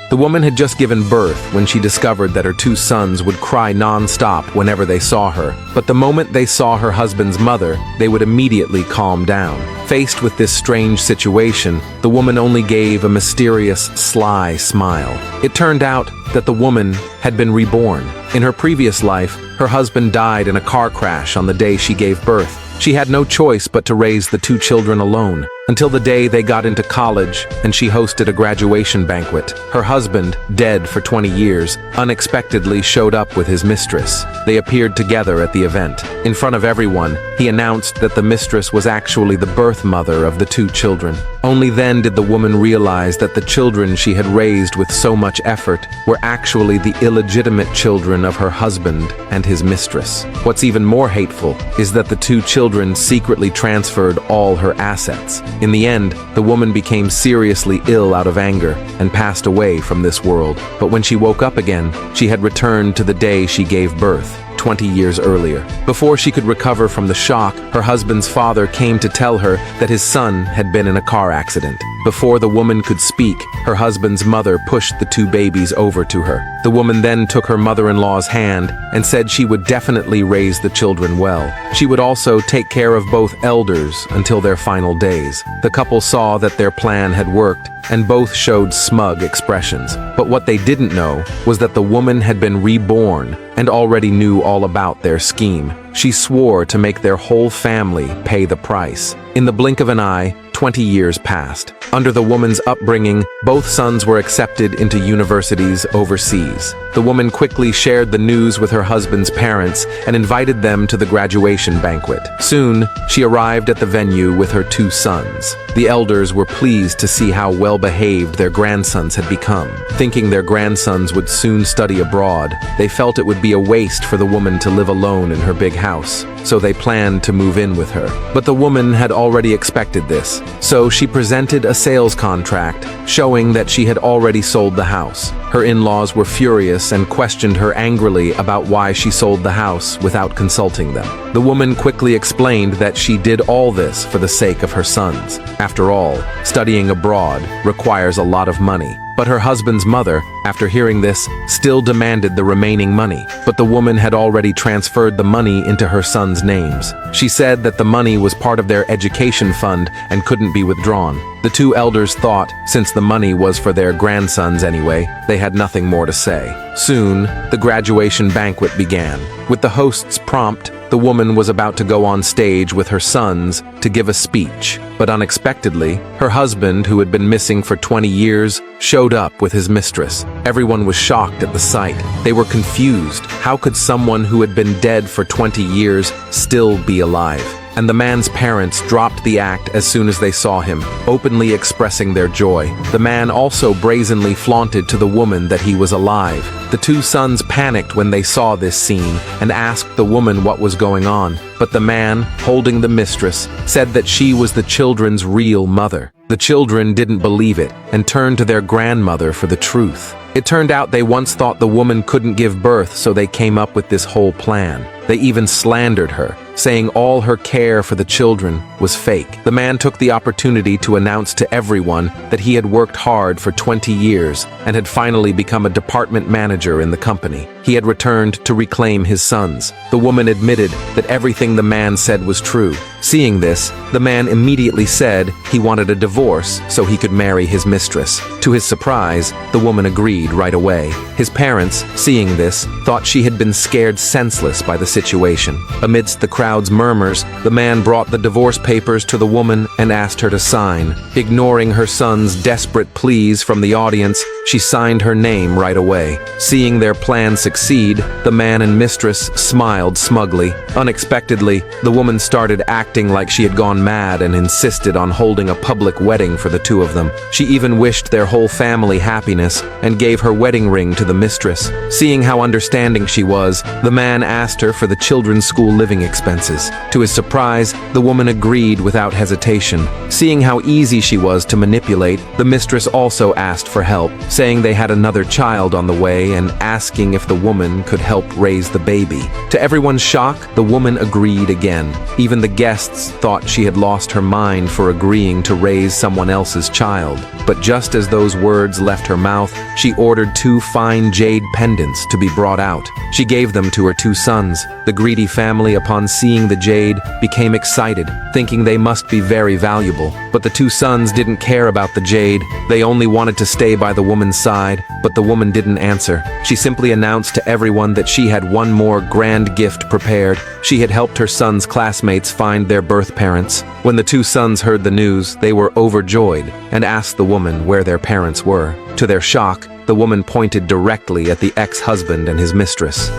The woman had just given birth when she discovered that her two sons would cry non-stop whenever they saw her, but the moment they saw her husband's mother, they would immediately calm down. Faced with this strange situation, the woman only gave a mysterious, sly smile. It turned out that the woman had been reborn. In her previous life, her husband died in a car crash on the day she gave birth. She had no choice but to raise the two children alone, until the day they got into college and she hosted a graduation banquet. Her husband, dead for 20 years, unexpectedly showed up with his mistress. They appeared together at the event. In front of everyone, he announced that the mistress was actually the birth mother of the two children. Only then did the woman realize that the children she had raised with so much effort were actually the illegitimate children of her husband and his mistress. What's even more hateful is that the two children secretly transferred all her assets. In the end, the woman became seriously ill out of anger and passed away from this world. But when she woke up again, she had returned to the day she gave birth, 20 years earlier. Before she could recover from the shock, her husband's father came to tell her that his son had been in a car accident. Before the woman could speak, her husband's mother pushed the two babies over to her. The woman then took her mother-in-law's hand and said she would definitely raise the children well. She would also take care of both elders until their final days. The couple saw that their plan had worked, and both showed smug expressions. But what they didn't know was that the woman had been reborn and already knew all about their scheme. She swore to make their whole family pay the price. In the blink of an eye, 20 years passed. Under the woman's upbringing, both sons were accepted into universities overseas. The woman quickly shared the news with her husband's parents and invited them to the graduation banquet. Soon, she arrived at the venue with her two sons. The elders were pleased to see how well-behaved their grandsons had become. Thinking their grandsons would soon study abroad, they felt it would be a waste for the woman to live alone in her big house, so they planned to move in with her. But the woman had already expected this, so she presented a sales contract showing that she had already sold the house. Her in-laws were furious and questioned her angrily about why she sold the house without consulting them. The woman quickly explained that she did all this for the sake of her sons. After all, studying abroad requires a lot of money. But her husband's mother, after hearing this, still demanded the remaining money. But the woman had already transferred the money into her sons' names. She said that the money was part of their education fund and couldn't be withdrawn. The two elders thought, since the money was for their grandsons anyway, they had nothing more to say. Soon, the graduation banquet began. With the host's prompt, the woman was about to go on stage with her sons to give a speech. But unexpectedly, her husband, who had been missing for 20 years, showed up with his mistress. Everyone was shocked at the sight. They were confused. How could someone who had been dead for 20 years still be alive? And the man's parents dropped the act as soon as they saw him, openly expressing their joy. The man also brazenly flaunted to the woman that he was alive. The two sons panicked when they saw this scene and asked the woman what was going on. But the man, holding the mistress, said that she was the children's real mother. The children didn't believe it and turned to their grandmother for the truth. It turned out they once thought the woman couldn't give birth, so they came up with this whole plan. They even slandered her, saying all her care for the children was fake. The man took the opportunity to announce to everyone that he had worked hard for 20 years and had finally become a department manager in the company. He had returned to reclaim his sons. The woman admitted that everything the man said was true. Seeing this, the man immediately said he wanted a divorce so he could marry his mistress. To his surprise, the woman agreed right away. His parents, seeing this, thought she had been scared senseless by the situation. Amidst the crowd's murmurs, the man brought the divorce papers to the woman and asked her to sign. Ignoring her son's desperate pleas from the audience, she signed her name right away. Seeing their plan succeed, the man and mistress smiled smugly. Unexpectedly, the woman started acting like she had gone mad and insisted on holding a public wedding for the two of them. She even wished their whole family happiness and gave her wedding ring to the mistress. Seeing how understanding she was, the man asked her for the children's school living expenses. To his surprise, the woman agreed without hesitation. Seeing how easy she was to manipulate, the mistress also asked for help, saying they had another child on the way and asking if the woman could help raise the baby. To everyone's shock, the woman agreed again. Even the guests guests thought she had lost her mind for agreeing to raise someone else's child. But just as those words left her mouth, she ordered 2 fine jade pendants to be brought out. She gave them to her 2 sons. The greedy family, upon seeing the jade, became excited, thinking they must be very valuable. But the 2 sons didn't care about the jade. They only wanted to stay by the woman's side, but the woman didn't answer. She simply announced to everyone that she had one more grand gift prepared. She had helped her son's classmates find their birth parents. When the 2 sons heard the news, they were overjoyed and asked the woman where their parents were. To their shock, the woman pointed directly at the ex-husband and his mistress.